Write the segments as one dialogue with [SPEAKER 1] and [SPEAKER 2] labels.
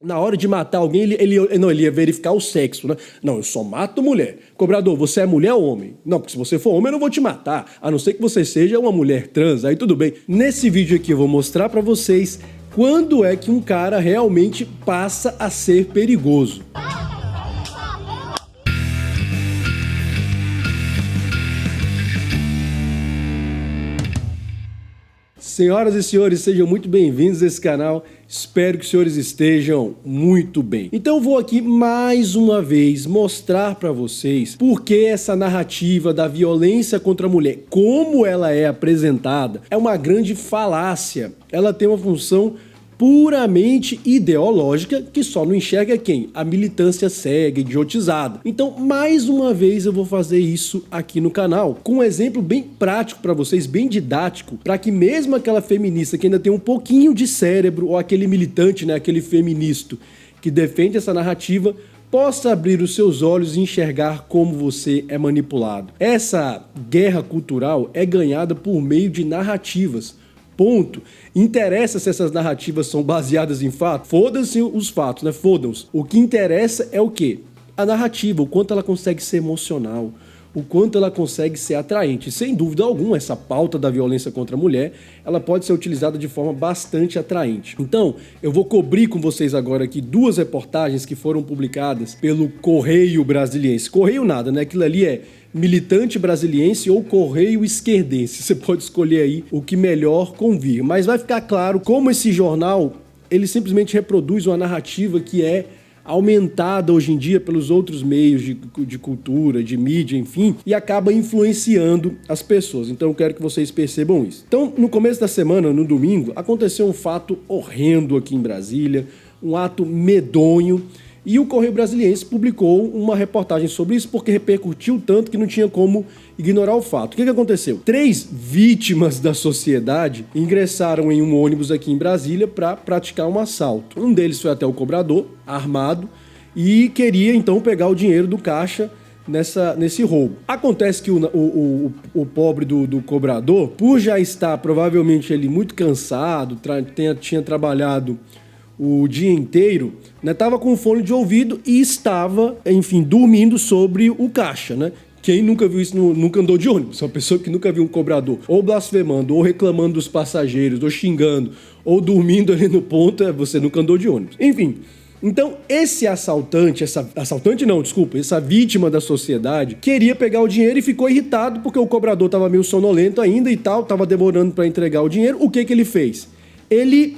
[SPEAKER 1] Na hora de matar alguém, ele ia verificar o sexo, né? Não, eu só mato mulher. Cobrador, você é mulher ou homem? Não, porque se você for homem, eu não vou te matar. A não ser que você seja uma mulher trans, aí tudo bem. Nesse vídeo aqui eu vou mostrar pra vocês quando é que um cara realmente passa a ser perigoso. Senhoras e senhores, sejam muito bem-vindos a esse canal. Espero que os senhores estejam muito bem. Então eu vou aqui mais uma vez mostrar para vocês por que essa narrativa da violência contra a mulher, como ela é apresentada, é uma grande falácia. Ela tem uma função puramente ideológica que só não enxerga quem? A militância cega, idiotizada. Então, mais uma vez eu vou fazer isso aqui no canal, com um exemplo bem prático para vocês, bem didático, para que mesmo aquela feminista que ainda tem um pouquinho de cérebro, ou aquele militante, né, aquele feminista que defende essa narrativa, possa abrir os seus olhos e enxergar como você é manipulado. Essa guerra cultural é ganhada por meio de narrativas. Ponto. Interessa se essas narrativas são baseadas em fatos? Foda-se os fatos, né? Fodam-se. O que interessa é o quê? A narrativa, o quanto ela consegue ser emocional, o quanto ela consegue ser atraente. Sem dúvida alguma, essa pauta da violência contra a mulher, ela pode ser utilizada de forma bastante atraente. Então, eu vou cobrir com vocês agora aqui duas reportagens que foram publicadas pelo Correio Brasiliense. Correio nada, né? Aquilo ali é Militante Brasiliense ou Correio Esquerdense. Você pode escolher aí o que melhor convir. Mas vai ficar claro como esse jornal, ele simplesmente reproduz uma narrativa que é aumentada hoje em dia pelos outros meios de cultura, de mídia, enfim, e acaba influenciando as pessoas. Então eu quero que vocês percebam isso. Então, no começo da semana, no domingo, aconteceu um fato horrendo aqui em Brasília, um ato medonho, e o Correio Brasiliense publicou uma reportagem sobre isso porque repercutiu tanto que não tinha como ignorar o fato. O que aconteceu? 3 vítimas da sociedade ingressaram em um ônibus aqui em Brasília para praticar um assalto. Um deles foi até o cobrador, armado, e queria então pegar o dinheiro do caixa nesse roubo. Acontece que o pobre do cobrador, por já estar provavelmente ele muito cansado, tinha trabalhado o dia inteiro, né, tava com fone de ouvido e estava, enfim, dormindo sobre o caixa, né? Quem nunca viu isso, nunca andou de ônibus? Uma pessoa que nunca viu um cobrador ou blasfemando, ou reclamando dos passageiros, ou xingando, ou dormindo ali no ponto, você nunca andou de ônibus. Enfim, então esse essa vítima da sociedade queria pegar o dinheiro e ficou irritado porque o cobrador tava meio sonolento ainda e tal, tava demorando para entregar o dinheiro. O que ele fez? Ele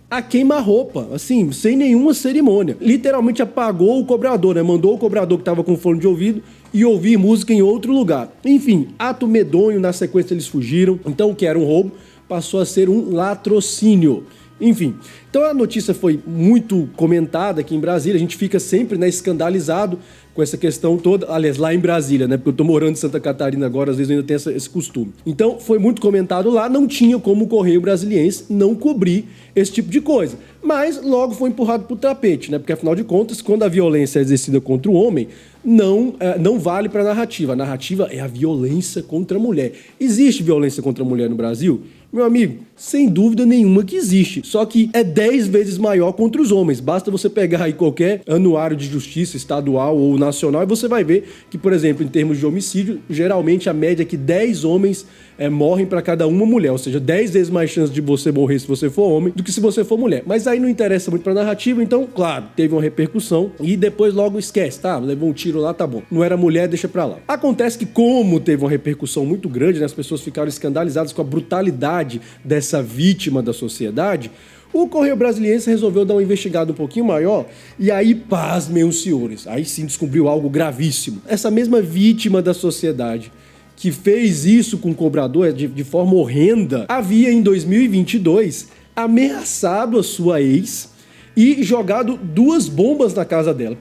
[SPEAKER 1] a queima-roupa, assim, sem nenhuma cerimônia. Literalmente apagou o cobrador, né? Mandou o cobrador que estava com fone de ouvido e ouvir música em outro lugar. Enfim, ato medonho, na sequência eles fugiram. Então o que era um roubo passou a ser um latrocínio. Enfim, então a notícia foi muito comentada aqui em Brasília, a gente fica sempre, né, escandalizado com essa questão toda, aliás, lá em Brasília, né, porque eu tô morando em Santa Catarina agora, às vezes eu ainda tenho esse costume. Então foi muito comentado lá, não tinha como o Correio Brasiliense não cobrir esse tipo de coisa, mas logo foi empurrado pro tapete, né, porque afinal de contas, quando a violência é exercida contra o homem, não vale para a narrativa é a violência contra a mulher. Existe violência contra a mulher no Brasil? Meu amigo, sem dúvida nenhuma que existe, só que é 10 vezes maior contra os homens. Basta você pegar aí qualquer anuário de justiça estadual ou nacional e você vai ver que, por exemplo, em termos de homicídio, geralmente a média é que 10 homens morrem para cada uma mulher, ou seja, 10 vezes mais chance de você morrer se você for homem do que se você for mulher. Mas aí não interessa muito para a narrativa, então, claro, teve uma repercussão e depois logo esquece, tá? Levou um tiro lá, tá bom. Não era mulher, deixa pra lá. Acontece que como teve uma repercussão muito grande, né, as pessoas ficaram escandalizadas com a brutalidade dessa vítima da sociedade, o Correio Brasiliense resolveu dar uma investigada um pouquinho maior e aí, pasmem os senhores, aí sim descobriu algo gravíssimo. Essa mesma vítima da sociedade que fez isso com o cobrador de forma horrenda, havia em 2022 ameaçado a sua ex e jogado 2 bombas na casa dela.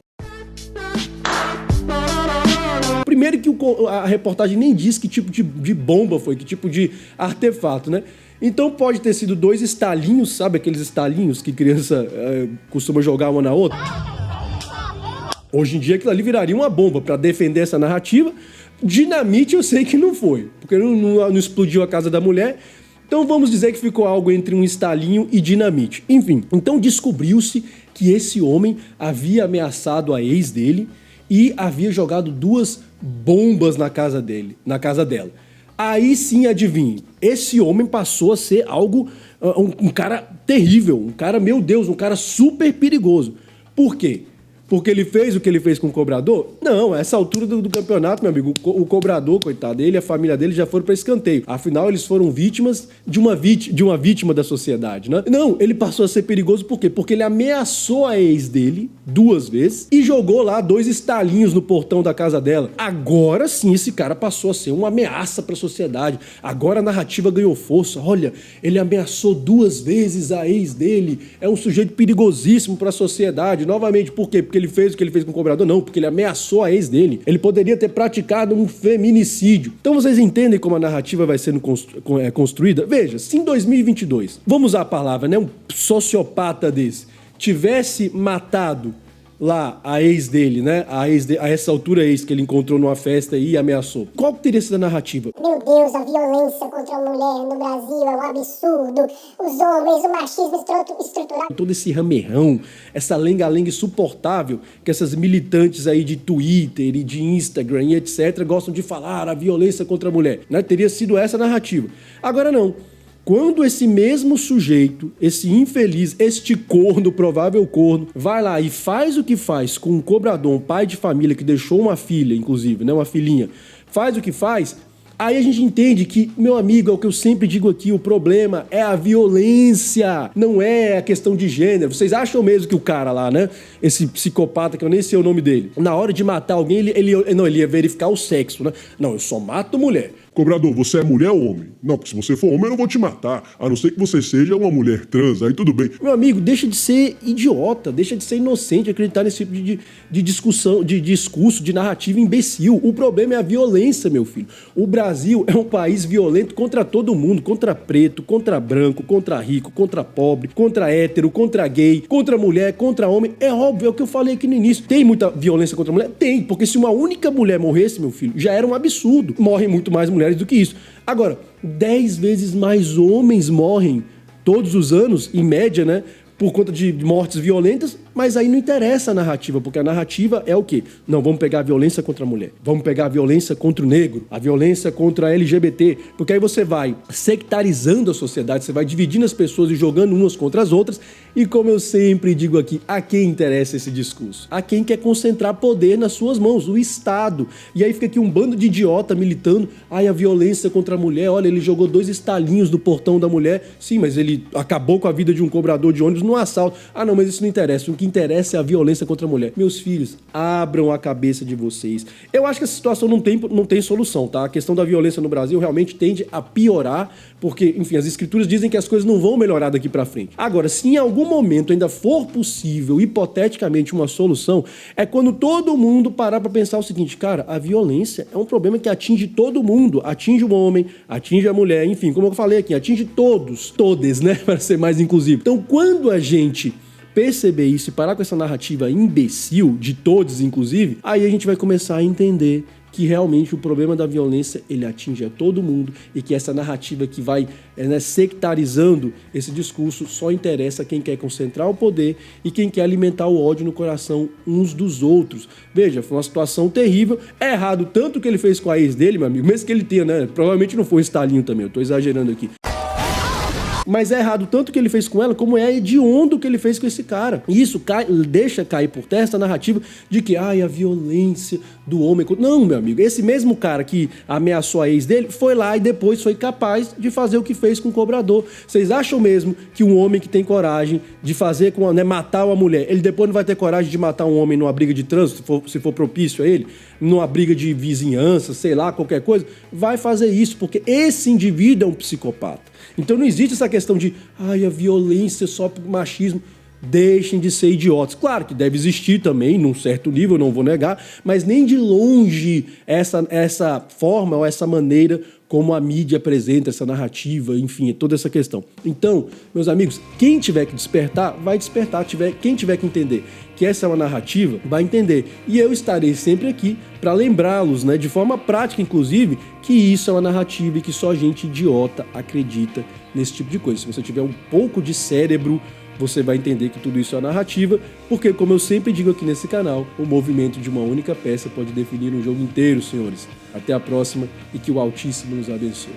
[SPEAKER 1] Primeiro que a reportagem nem diz que tipo de bomba foi, que tipo de artefato, né? Então pode ter sido 2 estalinhos, sabe aqueles estalinhos que criança costuma jogar uma na outra? Hoje em dia aquilo ali viraria uma bomba para defender essa narrativa. Dinamite eu sei que não foi, porque não explodiu a casa da mulher. Então vamos dizer que ficou algo entre um estalinho e dinamite. Enfim, então descobriu-se que esse homem havia ameaçado a ex dele e havia jogado 2 bombas na casa dela. Aí sim, adivinhe, esse homem passou a ser algo, um cara terrível, um cara, meu Deus, um cara super perigoso. Por quê? Porque ele fez o que ele fez com o cobrador? Não, a essa altura do campeonato, meu amigo, o cobrador, coitado dele, a família dele já foram para escanteio. Afinal, eles foram vítimas de uma vítima da sociedade, né? Não, ele passou a ser perigoso por quê? Porque ele ameaçou a ex dele 2 vezes e jogou lá 2 estalinhos no portão da casa dela. Agora sim, esse cara passou a ser uma ameaça para a sociedade. Agora a narrativa ganhou força. Olha, ele ameaçou 2 vezes a ex dele. É um sujeito perigosíssimo para a sociedade. Novamente, por quê? Porque ele fez o que ele fez com o cobrador? Não, porque ele ameaçou a ex dele. Ele poderia ter praticado um feminicídio. Então vocês entendem como a narrativa vai sendo construída? Veja, se em 2022, vamos usar a palavra, né, um sociopata desse tivesse matado lá a ex dele, né? A essa altura ex que ele encontrou numa festa e ameaçou. Qual que teria sido a narrativa?
[SPEAKER 2] Meu Deus, a violência contra a mulher no Brasil é um absurdo. Os homens, o machismo estrutural.
[SPEAKER 1] Todo esse ramerrão, essa lenga-lenga insuportável que essas militantes aí de Twitter e de Instagram e etc. gostam de falar, a violência contra a mulher, né? Teria sido essa a narrativa. Agora não. Quando esse mesmo sujeito, esse infeliz, este corno, provável corno, vai lá e faz o que faz com um cobrador, um pai de família que deixou uma filha, inclusive, né, uma filhinha, faz o que faz, aí a gente entende que, meu amigo, é o que eu sempre digo aqui, o problema é a violência, não é a questão de gênero. Vocês acham mesmo que o cara lá, né, esse psicopata, que eu nem sei o nome dele, na hora de matar alguém, ele ia verificar o sexo, né? Não, eu só mato mulher.
[SPEAKER 3] Cobrador, você é mulher ou homem? Não, porque se você for homem eu não vou te matar, a não ser que você seja uma mulher trans, aí tudo bem.
[SPEAKER 1] Meu amigo, deixa de ser idiota, deixa de ser inocente, acreditar nesse tipo de discussão, de discurso, de narrativa imbecil. O problema é a violência, meu filho. O Brasil é um país violento contra todo mundo, contra preto, contra branco, contra rico, contra pobre, contra hétero, contra gay, contra mulher, contra homem. É óbvio, é o que eu falei aqui no início. Tem muita violência contra a mulher? Tem, porque se uma única mulher morresse, meu filho, já era um absurdo. Morrem muito mais mulheres do que isso. Agora, 10 vezes mais homens morrem todos os anos, em média, né? Por conta de mortes violentas, mas aí não interessa a narrativa, porque a narrativa é o quê? Não, vamos pegar a violência contra a mulher, vamos pegar a violência contra o negro, a violência contra a LGBT, porque aí você vai sectarizando a sociedade, você vai dividindo as pessoas e jogando umas contra as outras, e como eu sempre digo aqui, a quem interessa esse discurso? A quem quer concentrar poder nas suas mãos, o Estado. E aí fica aqui um bando de idiota militando, ai, a violência contra a mulher, olha, ele jogou 2 estalinhos do portão da mulher, sim, mas ele acabou com a vida de um cobrador de ônibus no assalto. Ah, não, mas isso não interessa. O que interessa é a violência contra a mulher. Meus filhos, abram a cabeça de vocês. Eu acho que essa situação não tem solução, tá? A questão da violência no Brasil realmente tende a piorar, porque, enfim, as escrituras dizem que as coisas não vão melhorar daqui pra frente. Agora, se em algum momento ainda for possível, hipoteticamente, uma solução, é quando todo mundo parar pra pensar o seguinte, cara, a violência é um problema que atinge todo mundo. Atinge o homem, atinge a mulher, enfim, como eu falei aqui, atinge todos, todes, né? Para ser mais inclusivo. Então, quando a gente perceber isso e parar com essa narrativa imbecil, de todos inclusive, aí a gente vai começar a entender que realmente o problema da violência ele atinge a todo mundo e que essa narrativa que vai sectarizando esse discurso só interessa quem quer concentrar o poder e quem quer alimentar o ódio no coração uns dos outros. Veja, foi uma situação terrível, é errado tanto o que ele fez com a ex dele, meu amigo, mesmo que ele tenha, né, provavelmente não foi um estalinho também, eu tô exagerando aqui. Mas é errado tanto o que ele fez com ela, como é hediondo o que ele fez com esse cara. E isso deixa cair por terra essa narrativa de que, a violência do homem... Não, meu amigo, esse mesmo cara que ameaçou a ex dele, foi lá e depois foi capaz de fazer o que fez com o cobrador. Vocês acham mesmo que um homem que tem coragem de fazer, matar uma mulher, ele depois não vai ter coragem de matar um homem numa briga de trânsito, se for propício a ele, numa briga de vizinhança, sei lá, qualquer coisa? Vai fazer isso, porque esse indivíduo é um psicopata. Então não existe essa questão de a violência só por machismo. Deixem de ser idiotas. Claro que deve existir também, num certo nível, não vou negar, mas nem de longe essa forma ou essa maneira como a mídia apresenta essa narrativa, enfim, toda essa questão. Então, meus amigos, quem tiver que despertar, vai despertar. Quem tiver que entender que essa é uma narrativa, vai entender. E eu estarei sempre aqui para lembrá-los, né, de forma prática, inclusive, que isso é uma narrativa e que só gente idiota acredita nesse tipo de coisa. Se você tiver um pouco de cérebro, você vai entender que tudo isso é narrativa, porque, como eu sempre digo aqui nesse canal, o movimento de uma única peça pode definir um jogo inteiro, senhores. Até a próxima e que o Altíssimo nos abençoe.